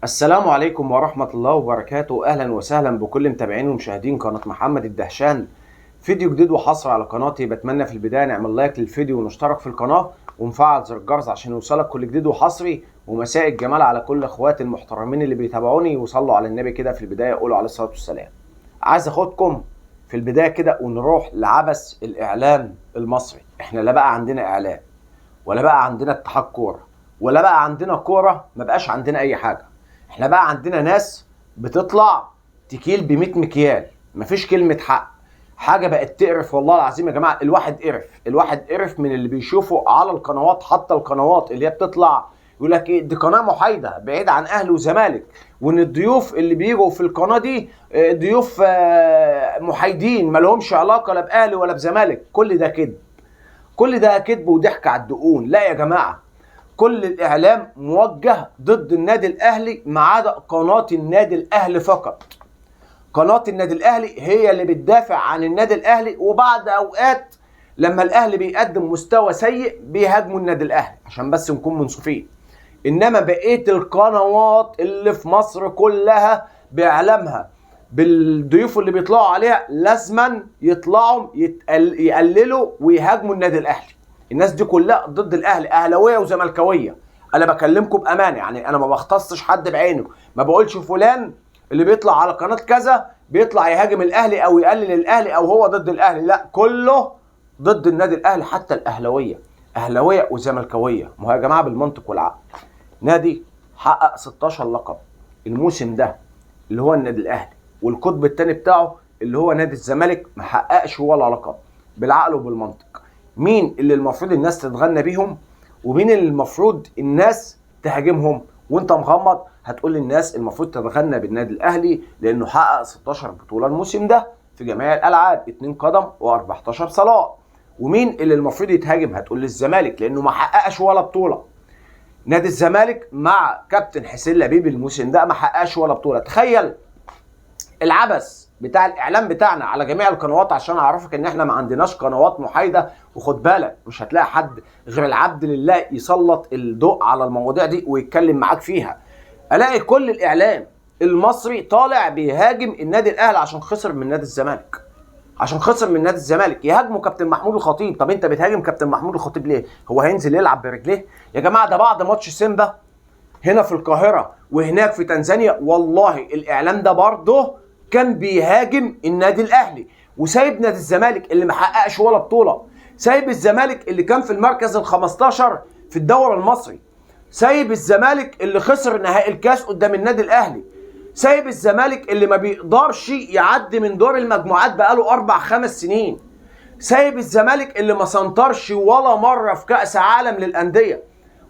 السلام عليكم ورحمة الله وبركاته. أهلا وسهلا بكل متابعين ومشاهدين قناة محمد الدهشان. فيديو جديد وحصري على قناتي. بتمنى في البداية نعمل لايك للفيديو ونشترك في القناة ونفعل زر الجرس عشان يوصلك كل جديد وحصري. ومساء الجمال على كل اخواتي المحترمين اللي بيتابعوني، وصلوا على النبي كده في البداية، قولوا عليه الصلاة والسلام. عايز اخدكم في البداية كده ونروح لعبث الإعلام المصري. احنا لا بقى عندنا إعلام، ولا بقى عندنا اتحاد كورة، ولا بقى عندنا كورة، ما بقاش عندنا أي حاجة. احنا بقى عندنا ناس بتطلع تكيل ب100 مكيال، مفيش كلمة حق. حاجة بقت تقرف والله العظيم يا جماعة. الواحد قرف من اللي بيشوفه على القنوات، حتى القنوات اللي هي بتطلع يقول لك ايه، دي قناة محايدة بعيد عن أهل وزمالك، وإن الضيوف اللي بيجوا في القناة دي ضيوف محايدين ما لهمش علاقة لا بأهلي ولا بزمالك. كل ده كذب، كل ده كذب وضحك على الدقون. لا يا جماعة، كل الإعلام موجه ضد النادي الأهلي ما عدا قناة النادي الأهلي فقط. قناة النادي الأهلي هي اللي بتدافع عن النادي الأهلي، وبعد أوقات لما الأهلي بيقدم مستوى سيء بيهاجموا النادي الأهلي عشان بس نكون منصفين. إنما بقية القنوات اللي في مصر كلها بإعلامها بالضيوف اللي بيطلعوا عليها لازما يطلعوا يقللوا ويهاجموا النادي الأهلي. الناس دي كلها ضد الاهلي، اهلاويه وزملكاويه. انا بكلمكم بامانه، يعني انا ما بختصش حد بعينه، ما بقولش فلان اللي بيطلع على قناه كذا بيطلع يهاجم الاهلي او يقلل الاهلي او هو ضد الاهلي. لا، كله ضد النادي الاهلي، حتى الاهلاويه، اهلاويه وزملكاويه. ما هو يا جماعه بالمنطق والعقل، نادي حقق 16 لقب الموسم ده اللي هو النادي الاهلي، والقطب الثاني بتاعه اللي هو نادي الزمالك ما حققش ولا لقب. بالعقل وبالمنطق، مين اللي المفروض الناس تتغنى بيهم ومين اللي المفروض الناس تهاجمهم؟ وانت مغمض هتقول للناس المفروض تتغنى بالنادي الاهلي لانه حقق 16 بطوله الموسم ده في جميع الالعاب، 2 قدم و14 صلاه. ومين اللي المفروض يتهاجم؟ هتقول للزمالك لانه ما حققش ولا بطوله. نادي الزمالك مع كابتن حسين لبيب الموسم ده ما حققش ولا بطوله. تخيل العبث بتاع الاعلام بتاعنا على جميع القنوات، عشان اعرفك ان احنا ما عندناش قنوات محايده. وخد بالك مش هتلاقي حد غير العبد لله يسلط الضوء على المواضيع دي ويتكلم معاك فيها. الاقي كل الاعلام المصري طالع بيهاجم النادي الاهلي عشان خسر من نادي الزمالك، عشان خسر من نادي الزمالك. يهاجموا كابتن محمود الخطيب. طب انت بتهاجم كابتن محمود الخطيب ليه؟ هو هينزل يلعب برجليه؟ يا جماعه ده بعد ماتش سيمبا هنا في القاهره وهناك في تنزانيا، والله الاعلام ده برضه كان بيهاجم النادي الاهلي، وسايب نادي الزمالك اللي ما حققش ولا بطوله، سايب الزمالك اللي كان في المركز ال15 في الدوري المصري، سايب الزمالك اللي خسر نهائي الكاس قدام النادي الاهلي، سايب الزمالك اللي ما بيقدرش يعدي من دور المجموعات بقاله 4-5 سنين، سايب الزمالك اللي ما سنطرش ولا مره في كاس عالم للانديه،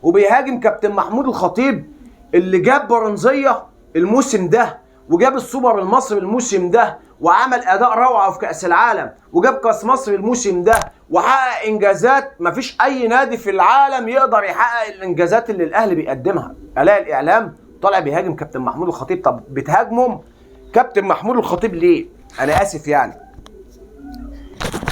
وبيهاجم كابتن محمود الخطيب اللي جاب برونزيه الموسم ده وجاب السوبر المصري الموسم ده وعمل اداء روعه في كاس العالم وجاب كاس مصر الموسم ده وحقق انجازات مفيش اي نادي في العالم يقدر يحقق الانجازات اللي الاهلي بيقدمها. الاقي الاعلام طالع بيهاجم كابتن محمود الخطيب. طب بتهاجمهم كابتن محمود الخطيب ليه؟ انا اسف، يعني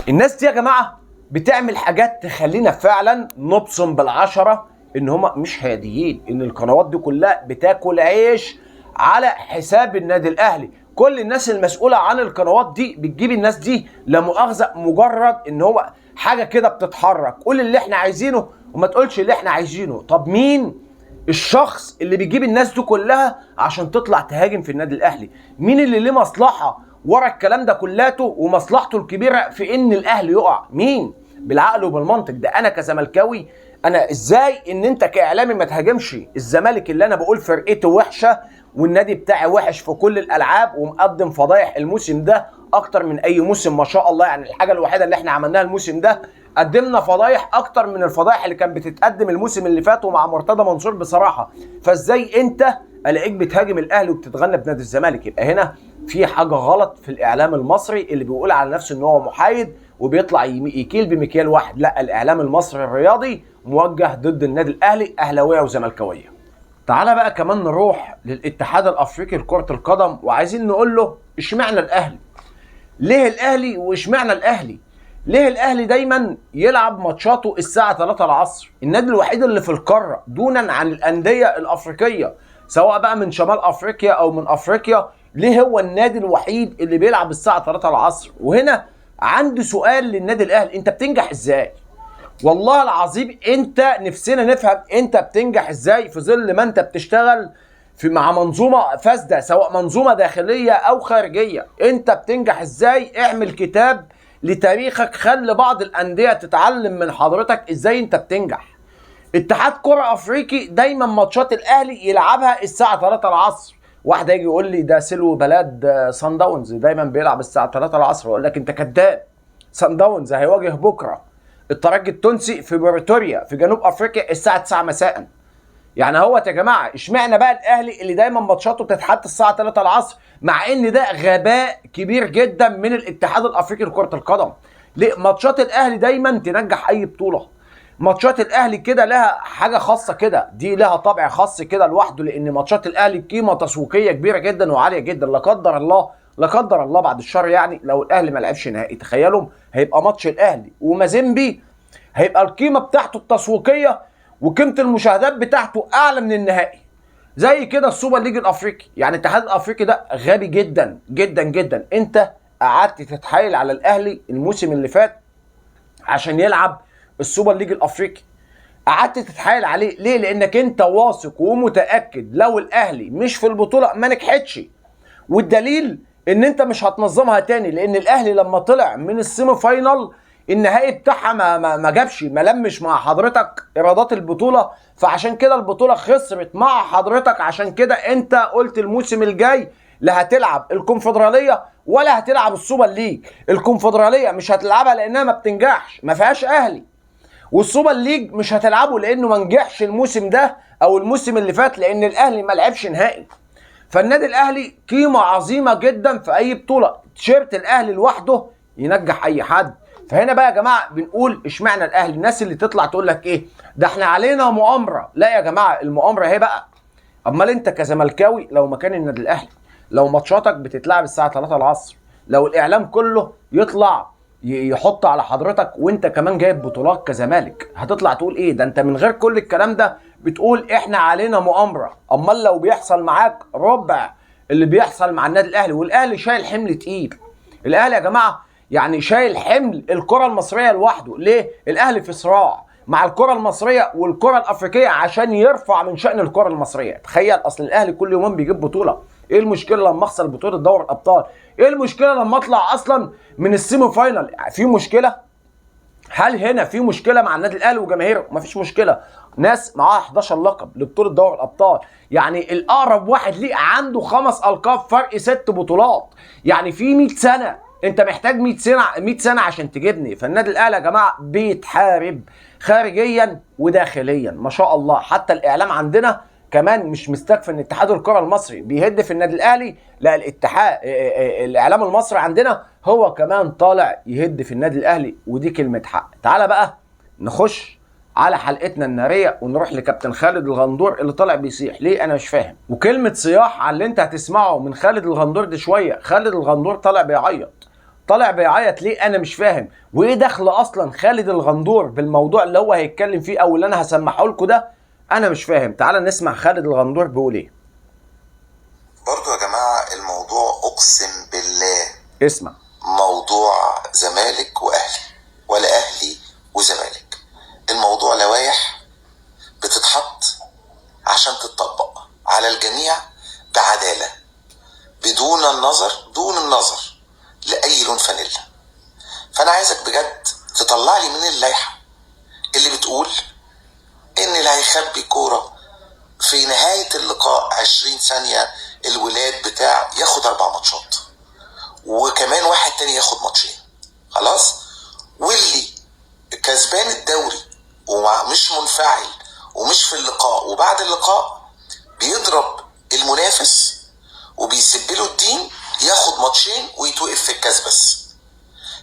الناس دي يا جماعه بتعمل حاجات تخلينا فعلا نبصم بالعشره ان هم مش هاديين، ان القنوات دي كلها بتاكل عيش على حساب النادي الاهلي. كل الناس المسؤوله عن القنوات دي بتجيب الناس دي لا مؤاخذه مجرد ان هو حاجه كده بتتحرك. قول اللي احنا عايزينه وما تقولش اللي احنا عايزينه. طب مين الشخص اللي بيجيب الناس دي كلها عشان تطلع تهاجم في النادي الاهلي؟ مين اللي ليه مصلحه ورا الكلام ده كلاته ومصلحته الكبيره في ان الاهلي يقع؟ مين؟ بالعقل وبالمنطق. ده انا كزملكاوي، انا ازاي ان انت كاعلامي ما تهاجمش الزمالك اللي انا بقول فرقته وحشه والنادي بتاعي وحش في كل الالعاب ومقدم فضايح الموسم ده اكتر من اي موسم ما شاء الله؟ يعني الحاجه الوحيده اللي احنا عملناها الموسم ده قدمنا فضايح اكتر من الفضايح اللي كانت بتتقدم الموسم اللي فات ومع مرتضى منصور بصراحه. فازاي انت الاقيك بتهاجم الاهلي وبتتغنى بنادي الزمالك؟ يبقى هنا في حاجه غلط في الاعلام المصري اللي بيقول على نفسه ان هو محايد وبيطلع يكيل بمكيال واحد. لا، الاعلام المصري الرياضي موجه ضد النادي الاهلي، اهلاويه وزملكاويه. تعالى بقى كمان نروح للاتحاد الافريقي لكرة القدم، وعايزين نقول له اشمعنى الاهلي؟ ليه الاهلي واشمعنى الاهلي؟ ليه الاهلي دايما يلعب ماتشاته الساعة 3 العصر؟ النادي الوحيد اللي في القارة دونا عن الاندية الافريقية سواء بقى من شمال افريقيا او من افريقيا، ليه هو النادي الوحيد اللي بيلعب الساعه 3 العصر؟ وهنا عندي سؤال للنادي الاهلي، انت بتنجح ازاي؟ والله العظيم انت نفسنا نفهم انت بتنجح ازاي في ظل ما انت بتشتغل مع منظومه فاسده، سواء منظومه داخليه او خارجيه. انت بتنجح ازاي؟ اعمل كتاب لتاريخك، خلي بعض الانديه تتعلم من حضرتك ازاي انت بتنجح. اتحاد كرة افريقي دايما ماتشات الاهلي يلعبها الساعه 3 العصر. واحد يجي يقول لي ده سلو بلد سان داونز دايما بيلعب الساعه 3 العصر، اقول لك انت كذاب. سان داونز هيواجه بكره الترجي التونسي في بريتوريا في جنوب افريقيا الساعه 9 مساء. يعني هو يا جماعه اشمعنى بقى الاهلي اللي دايما ماتشاته بتتحط الساعه 3 العصر، مع ان ده غباء كبير جدا من الاتحاد الافريقي لكره القدم؟ ليه ماتشات الاهلي دايما تنجح اي بطوله؟ ماتشات الاهلي كده لها حاجه خاصه كده، دي لها طابع خاص كده لوحده، لان ماتشات الاهلي قيمه تسويقيه كبيره جدا وعاليه جدا. لا قدر الله، لا قدر الله بعد الشر، يعني لو الاهلي ما لعبش نهائي، تخيلوا هيبقى ماتش الاهلي ومازيمبي، هيبقى القيمه بتاعته التسويقيه وقيمه المشاهدات بتاعته اعلى من النهائي. زي كده السوبر ليج الافريقي، يعني الاتحاد الافريقي ده غبي جدا جدا جدا. انت قعدت تتحايل على الاهلي الموسم اللي فات عشان يلعب السوبر ليج الافريقي، قعدت تتحايل عليه ليه؟ لانك انت واثق ومتاكد لو الاهلي مش في البطوله ما نجحتش. والدليل ان انت مش هتنظمها تاني، لان الاهلي لما طلع من السيمي فاينال النهائي بتاعها ما جابش، ما لمش مع حضرتك ايرادات البطوله، فعشان كده البطوله خسرت مع حضرتك. عشان كده انت قلت الموسم الجاي لا هتلعب الكونفدراليه ولا هتلعب السوبر ليج. الكونفدراليه مش هتلعبها لانها ما بتنجحش، ما فيهاش اهلي، والسوبر ليج مش هتلعبه لانه ما نجحش الموسم ده او الموسم اللي فات، لان الاهلي ما لعبش نهائي. فالنادي الاهلي قيمه عظيمه جدا في اي بطوله، تيشيرت الاهلي لوحده ينجح اي حد. فهنا بقى يا جماعه بنقول اشمعنى الاهلي؟ الناس اللي تطلع تقول لك ايه ده احنا علينا مؤامره، لا يا جماعه المؤامره اهي بقى. امال انت كزملكاوي لو مكان النادي الاهلي، لو ماتشاتك بتتلعب الساعه 3 العصر، لو الاعلام كله يطلع يحط على حضرتك وانت كمان جايب بطولات كزمالك، هتطلع تقول ايه؟ ده انت من غير كل الكلام ده بتقول احنا علينا مؤامره. امال لو بيحصل معاك ربع اللي بيحصل مع النادي الاهلي، والاهلي شايل حمل تقيل. الاهلي يا جماعه يعني شايل حمل الكره المصريه لوحده. ليه؟ الاهلي في صراع مع الكره المصريه والكره الافريقيه عشان يرفع من شان الكره المصريه. تخيل اصل الاهلي كل يومين بيجيب بطوله، ايه المشكله لما اخسر بطوله دوري الابطال؟ ايه المشكله لما اطلع اصلا من السيمي فاينال؟ في مشكله؟ هل هنا في مشكله مع النادي الاهلي وجماهيره؟ مفيش مشكله، ناس معاها 11 لقب لبطوله دوري الابطال، يعني الاقرب واحد ليه عنده 5 القاب فرق 6 بطولات، يعني في 100 سنه، انت محتاج 100 سنه 100 سنه عشان تجيبني. فالنادي الاهلي يا جماعه بيتحارب خارجيا وداخليا ما شاء الله. حتى الاعلام عندنا كمان مش مستكفي ان اتحاد الكره المصري بيهد في النادي الاهلي، لا الاتحاد الاعلام المصري عندنا هو كمان طالع يهد في النادي الاهلي، ودي كلمه حق. تعالى بقى نخش على حلقتنا الناريه ونروح لكابتن خالد الغندور اللي طالع بيصيح ليه انا مش فاهم. وكلمه صياح على اللي انت هتسمعه من خالد الغندور دي شويه. خالد الغندور طالع بيعيط، طالع بيعيط ليه انا مش فاهم. وايه دخل اصلا خالد الغندور بالموضوع اللي هو هيتكلم فيه او اللي انا هسمحه لكم ده؟ انا مش فاهم. تعال نسمع خالد الغندور بيقول ايه. برضو يا جماعة الموضوع اقسم بالله اسمع، موضوع زمالك واهلي ولا اهلي وزمالك. الموضوع لوائح بتتحط عشان تتطبق على الجميع بعدالة، بدون النظر لأي لون فانيلا. فأنا عايزك بجد تطلع لي من اللائحة اللي بتقول إن اللي هيخبي كورة في نهاية اللقاء 20 ثانية الولاد بتاع ياخد 4 ماتشات، وكمان واحد تاني ياخد ماتشين، خلاص. واللي كسبان الدوري ومش منفعل ومش في اللقاء وبعد اللقاء بيضرب المنافس وبيسبله الدين ياخد ماتشين ويتوقف في الكاس بس.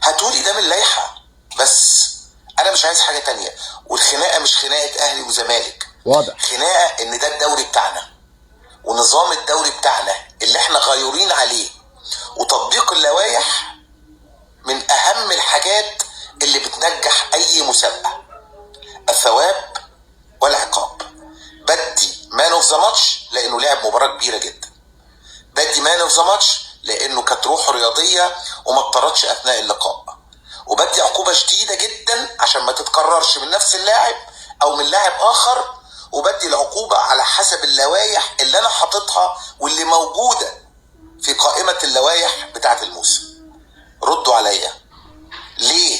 هاتولي ده من اللائحة بس، انا مش عايز حاجة تانية. والخناقة مش خناقة اهلي وزمالك، واضح خناقة ان ده الدوري بتاعنا ونظام الدوري بتاعنا اللي احنا غيورين عليه، وتطبيق اللوائح من اهم الحاجات اللي بتنجح اي مسابقة. الثواب والعقاب. بدي مان اوف ذا ماتش لانه لعب مباراه كبيره جدا. بدي مان اوف ذا ماتش لانه كانت روحه رياضيه وما اضطردش اثناء اللقاء. وبدي عقوبه شديده جدا عشان ما تتكررش من نفس اللاعب او من لاعب اخر. وبدي العقوبه على حسب اللوائح اللي انا حاططها واللي موجوده في قائمه اللوائح بتاعه الموسم. ردوا عليا، ليه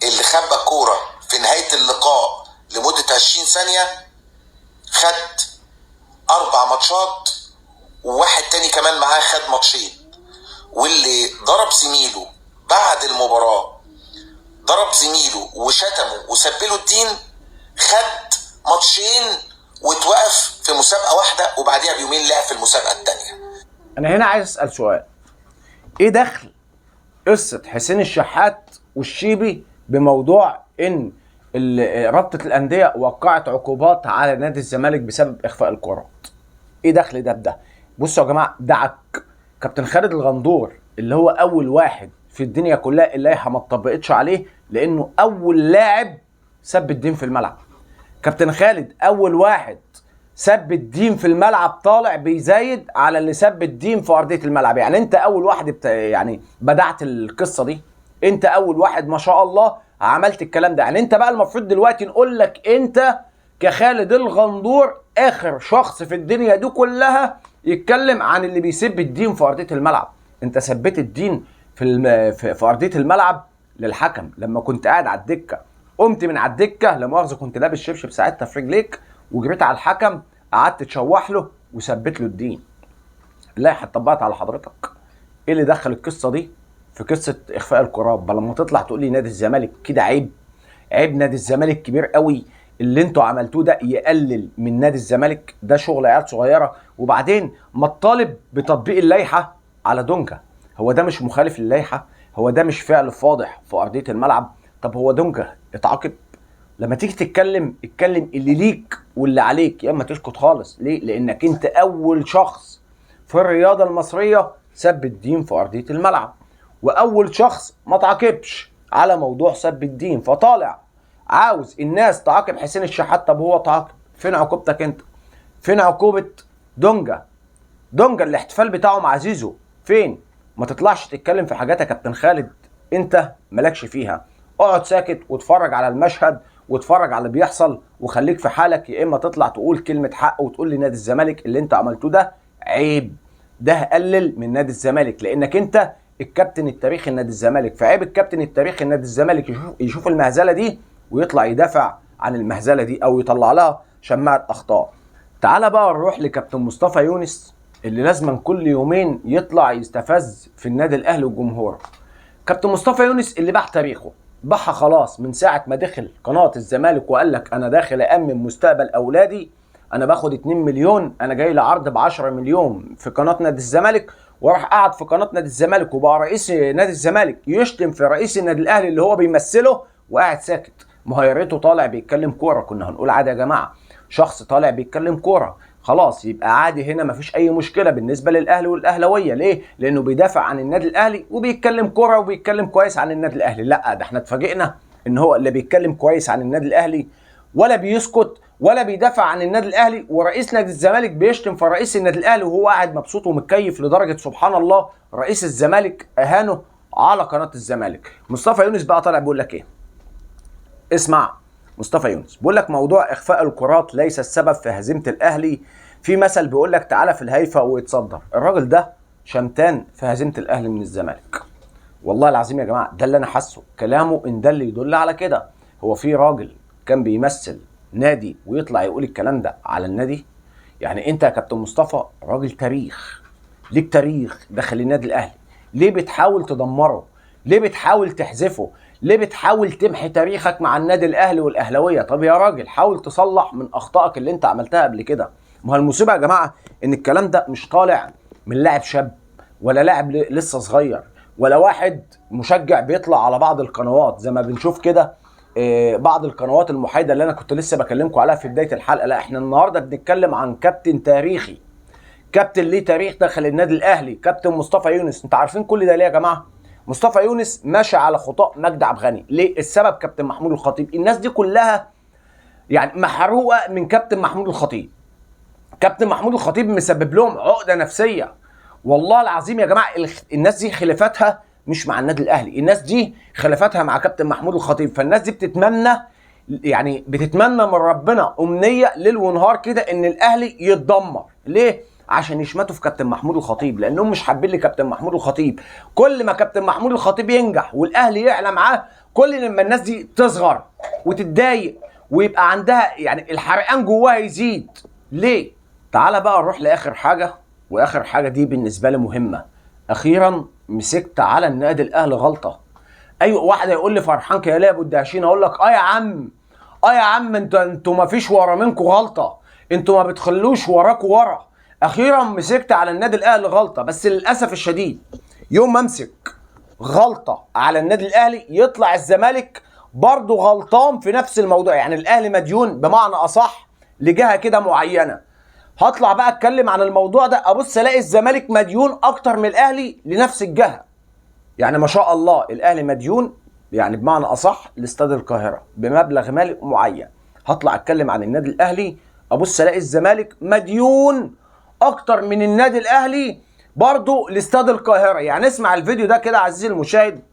اللي خبى كوره في نهايه اللقاء لمده 20 ثانيه خد 4 ماتشات وواحد تاني كمان معاه خد ماتشين، واللي ضرب زميله بعد المباراة ضرب زميله وشتمه وسبله الدين خد ماتشين واتوقف في مسابقة واحدة وبعديها بيومين لعب في المسابقة التانية. انا هنا عايز اسأل سؤال، ايه دخل قصة حسين الشحات والشيبي بموضوع ان رابطة الأندية وقعت عقوبات على نادي الزمالك بسبب إخفاء الكرات؟ ايه دخل ده بده؟ بصوا يا جماعه، دعك كابتن خالد الغندور اللي هو اول واحد في الدنيا كلها اللائحه ما اتطبقتش عليه لانه اول لاعب سب الدين في الملعب. كابتن خالد اول واحد سب الدين في الملعب طالع بيزايد على اللي سب الدين في ارضيه الملعب. يعني انت اول واحد يعني بدعت القصه دي، انت اول واحد ما شاء الله عملت الكلام ده. يعني انت بقى المفروض دلوقتي نقول لك انت كخالد الغندور اخر شخص في الدنيا دي كلها يتكلم عن اللي بيسب الدين في ارضيه الملعب. انت سبيت الدين في ارضيه الملعب للحكم لما كنت قاعد على الدكه، قمت من على الدكه لا مؤاخذه كنت لابس شبشب ساعتها في رجليك وجريت على الحكم قعدت تشوح له وثبت له الدين. اللائحه اتطبقت على حضرتك. ايه اللي دخل القصه دي في قصه اخفاء الكرات؟ بل لما تطلع تقول لي نادي الزمالك كده عيب نادي الزمالك كبير قوي، اللي انتوا عملتوه ده يقلل من نادي الزمالك، ده شغل عيال صغيره. وبعدين ما تطالب بتطبيق اللائحه على دونجا، هو ده مش مخالف للائحه؟ هو ده مش فعل فاضح في ارضيه الملعب؟ طب هو دونجا اتعاقب؟ لما تيجي تتكلم اتكلم اللي ليك واللي عليك، يا اما تسكت خالص. ليه؟ لانك انت اول شخص في الرياضه المصريه سب الدين في ارضيه الملعب، واول شخص ما تعاقبش على موضوع سب الدين، فطالع عاوز الناس تعاقب حسين الشحات. طب هو تعاقب، فين عقوبتك انت؟ فين عقوبه دونجا الاحتفال بتاعه مع زيزو فين؟ ما تطلعش تتكلم في حاجات يا كابتن خالد انت مالكش فيها. اقعد ساكت واتفرج على المشهد واتفرج على اللي بيحصل وخليك في حالك، يا اما تطلع تقول كلمه حق وتقول لنادي الزمالك اللي انت عملتوه ده عيب، ده قلل من نادي الزمالك لانك انت الكابتن التاريخي لنادي الزمالك. فعيب الكابتن التاريخي لنادي الزمالك يشوف المهزله دي ويطلع يدافع عن المهزله دي او يطلع لها شماعه اخطاء. تعال بقى نروح لكابتن مصطفى يونس اللي لازما كل يومين يطلع يستفز في النادي الاهلي وجمهوره. كابتن مصطفى يونس اللي باع تاريخه، باعها خلاص من ساعه ما دخل قناه الزمالك وقال لك انا داخل امن مستقبل اولادي، انا باخد 2 مليون، انا جاي لعرض ب 10 مليون في قناه نادي الزمالك، وراح قعد في قناه نادي الزمالك وبقى رئيس نادي الزمالك يشتم في رئيس النادي الاهلي اللي هو بيمثله وقاعد ساكت. ما هو يا ريته طالع بيتكلم كوره، كنا هنقول عادي يا جماعه، شخص طالع بيتكلم كوره خلاص يبقى عادي، هنا مفيش اي مشكله بالنسبه للاهلي والاهلاويه. ليه؟ لانه بيدافع عن النادي الاهلي وبيتكلم كوره وبيتكلم كويس عن النادي الاهلي. لا، ده احنا اتفاجئنا ان هو اللي بيتكلم كويس عن النادي الاهلي ولا بيسكت ولا بيدافع عن النادي الاهلي، ورئيس نادي الزمالك بيشتم في رئيس النادي الاهلي وهو قاعد مبسوط ومتكيف لدرجه سبحان الله رئيس الزمالك اهانه على قناه الزمالك. مصطفى يونس بقى طالع بيقول لك ايه؟ اسمع مصطفى يونس بيقول لك موضوع اخفاء الكرات ليس السبب في هزيمه الاهلي. في مثل بيقول لك تعالى في الهيفا ويتصدر. الراجل ده شمتان في هزيمه الاهلي من الزمالك. والله العظيم يا جماعه ده اللي انا حاسه، كلامه ان ده اللي يدل على كده. هو في راجل كان بيمثل نادي ويطلع يقول الكلام ده على النادي؟ يعني انت يا كابتن مصطفى راجل تاريخ، ليك تاريخ داخل النادي الاهلي، ليه بتحاول تدمره؟ ليه بتحاول تحذفه؟ ليه بتحاول تمحي تاريخك مع النادي الاهلي والاهلاويه؟ طب يا راجل حاول تصلح من اخطائك اللي انت عملتها قبل كده. ما هو المصيبه يا جماعه ان الكلام ده مش طالع من لاعب شاب ولا لاعب لسه صغير ولا واحد مشجع بيطلع على بعض القنوات زي ما بنشوف كده بعض القنوات المحايده اللي انا كنت لسه بكلمكم عليها في بدايه الحلقه. لا، احنا النهارده بنتكلم عن كابتن تاريخي، كابتن ليه تاريخ داخل النادي الاهلي، كابتن مصطفى يونس. انتوا عارفين كل ده ليه يا جماعه؟ مصطفى يونس ماشي على خطاء مجدي عبد الغني. ليه؟ السبب كابتن محمود الخطيب. الناس دي كلها يعني محروقه من كابتن محمود الخطيب. كابتن محمود الخطيب مسبب لهم عقده نفسيه. والله العظيم يا جماعه الناس دي خلافاتها مش مع النادي الاهلي، الناس دي خلافاتها مع كابتن محمود الخطيب. فالناس دي بتتمنى، يعني بتتمنى من ربنا امنيه ليل ونهار كده ان الاهلي يتدمر. ليه؟ عشان يشمتوا في كابتن محمود الخطيب، لانهم مش حابين لكابتن محمود الخطيب. كل ما كابتن محمود الخطيب ينجح والاهلي يعلى معاه، كل ما الناس دي تصغر وتتضايق ويبقى عندها يعني الحرقان جواها يزيد. ليه؟ تعال بقى نروح لاخر حاجه، واخر حاجه دي بالنسبه لي مهمه. اخيرا مسكت على النادي الاهلي غلطه. ايوه، واحد هيقول لي فرحان يا ابو الدهشين، اقول لك اه يا عم، اه يا عم، انتوا ما فيش ورا منكم غلطه، انتوا ما بتخلوش وراكوا ورا. اخيرا مسكت على النادي الاهلي غلطه. بس للاسف الشديد يوم ما امسك غلطه على النادي الاهلي يطلع الزمالك برضه غلطان في نفس الموضوع. يعني الاهلي مديون بمعنى اصح لجهه كده معينه. هطلع بقى اتكلم عن الموضوع ده، ابص الاقي الزمالك مديون اكتر من الاهلي لنفس الجهه. يعني ما شاء الله الاهلي مديون يعني بمعنى اصح لاستاد القاهره بمبلغ مالي معين. هطلع اتكلم عن النادي الاهلي، ابص الاقي الزمالك مديون اكتر من النادي الاهلي برضه لاستاد القاهره. يعني اسمع الفيديو ده كده عزيزي المشاهد،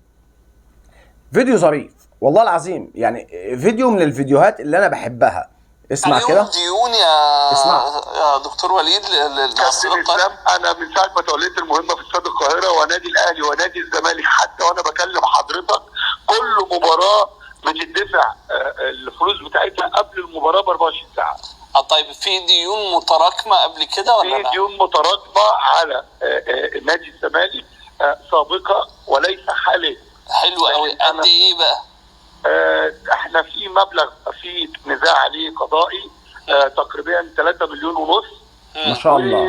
فيديو ظريف والله العظيم، يعني فيديو من الفيديوهات اللي انا بحبها. اسمع كده. ديون يا اسمع يا دكتور وليد كابتن اسلام، انا من ساعه ما توليت المهمه في استاد القاهره ونادي الاهلي ونادي الزمالك، حتى وانا بكلم حضرتك كل مباراه بتدفع الفلوس بتاعتها قبل المباراه ب 24 ساعه. طيب في ديون متراكمه قبل كده ولا لا؟ في ديون متراكمه على نادي الزمالك سابقه وليس حاليا. حلو قوي. قد ايه بقى؟ احنا في مبلغ في نزاع عليه قضائي تقريبا 3 مليون ونص. ما شاء الله.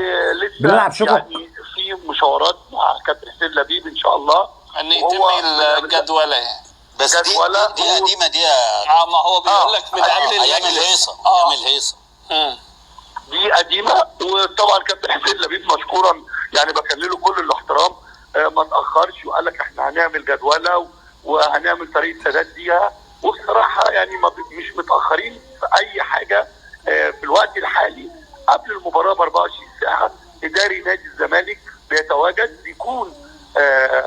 بنلعب شكل يعني في مشاورات مع كابتن حسين لبيب ان شاء الله ان يتم الجدوله يعني. بس دي قديمه دي ما هو بيقول لك من قبل ايام الهيصه. ايام الهيصه دي قديمه. وطبعا كابتن حسين لبيب مشكورا يعني بكلله كل الاحترام ما تاخرش وقال لك احنا هنعمل جدوله وهنعمل طريقه سداد ليها. وبصراحه يعني مش متاخرين في اي حاجه. في الوقت الحالي قبل المباراه ب 24 ساعه اداري نادي الزمالك بيتواجد، بيكون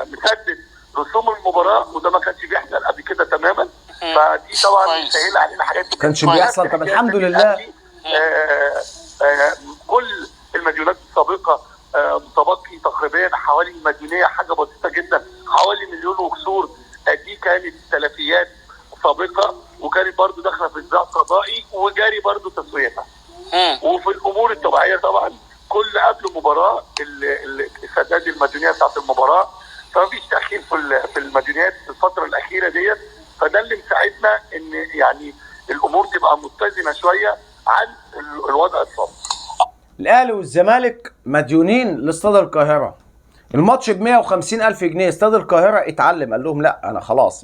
مسدد رسوم المباراه، وده ما كانش بيحصل قبل كده تماما. فدي طبعا سهل علينا حاجات كتير. ما كانش بيحصل. طب الحمد لله. كل المديونات السابقه متبقي تقريبا حوالي مديونيه حاجه بسيطه جدا، حوالي مليون وكسور. دي كانت تلفيات سابقه وكانت برضو داخله في نزاع قضائي وجاري برضو تسويتها. وفي الامور الطبيعيه طبعا كل قبل مباراه سداد المديونيه بتاعت المباراه، فمفيش تاخير في المديونيات في الفتره الاخيره ديت. فده اللي مساعدنا ان يعني الامور تبقى متزنه شويه عن الوضع السابق. الاهلي والزمالك مديونين لاستاد القاهره. الماتش ب 150,000 جنيه. استاد القاهره اتعلم، قال لهم لا انا خلاص،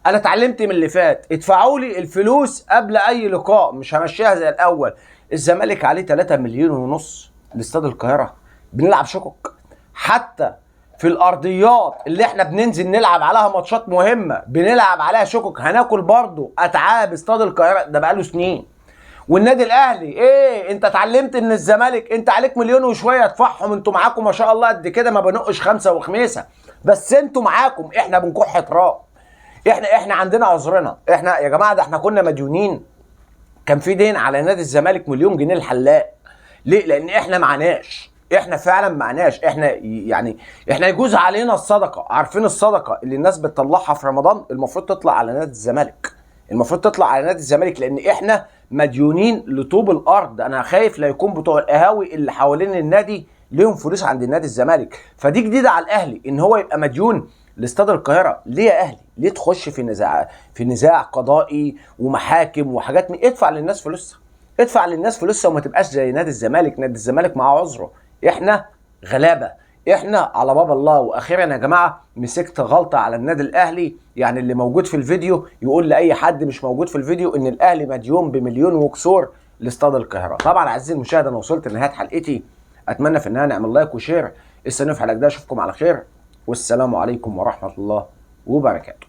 انا اتعلمت من اللي فات، ادفعوا لي الفلوس قبل اي لقاء، مش همشيها زي الاول. الزمالك عليه 3 مليون ونص لاستاد القاهره. بنلعب شكك حتى في الارضيات اللي احنا بننزل نلعب عليها ماتشات مهمه بنلعب عليها شكك. هناكل برضو اتعاب استاد القاهره ده بقاله سنين. والنادي الاهلي ايه؟ انت اتعلمت ان الزمالك انت عليك مليون وشويه ادفعهم، انتوا معاكم ما شاء الله قد كده، ما بنقش خمسه وخميسه، بس انتوا معاكم، احنا بنكح تراب. احنا عندنا عذرنا. احنا يا جماعه ده احنا كنا مديونين. كان في دين على نادي الزمالك مليون جنيه الحلاق. ليه؟ لان احنا معناش، احنا فعلا معناش. احنا يعني احنا يجوز علينا الصدقه. عارفين الصدقه اللي الناس بتطلعها في رمضان المفروض تطلع على نادي الزمالك، المفروض تطلع على نادي الزمالك، لان احنا مديونين لطوب الارض. انا خايف لا يكون بتوع القهاوي اللي حوالين النادي ليهم فلوس عند النادي الزمالك. فدي جديده على الاهلي ان هو يبقى مديون لاستاد القاهره. ليه يا اهلي؟ ليه تخش في نزاع قضائي ومحاكم وحاجات ادفع للناس فلوسها، ادفع للناس فلوسها وما تبقاش زي نادي الزمالك. نادي الزمالك معاه عذره، احنا غلابه، احنا على باب الله. واخيرا يا جماعه مسكت غلطه على النادي الاهلي. يعني اللي موجود في الفيديو يقول لاي حد مش موجود في الفيديو ان الاهلي مديون بمليون وكسور لاستاد القاهره. طبعا عزيزي المشاهد انا وصلت لنهايه حلقتي، اتمنى في النهايه نعمل لايك وشير. استنوا في حلقه جايه، اشوفكم على خير والسلام عليكم ورحمه الله وبركاته.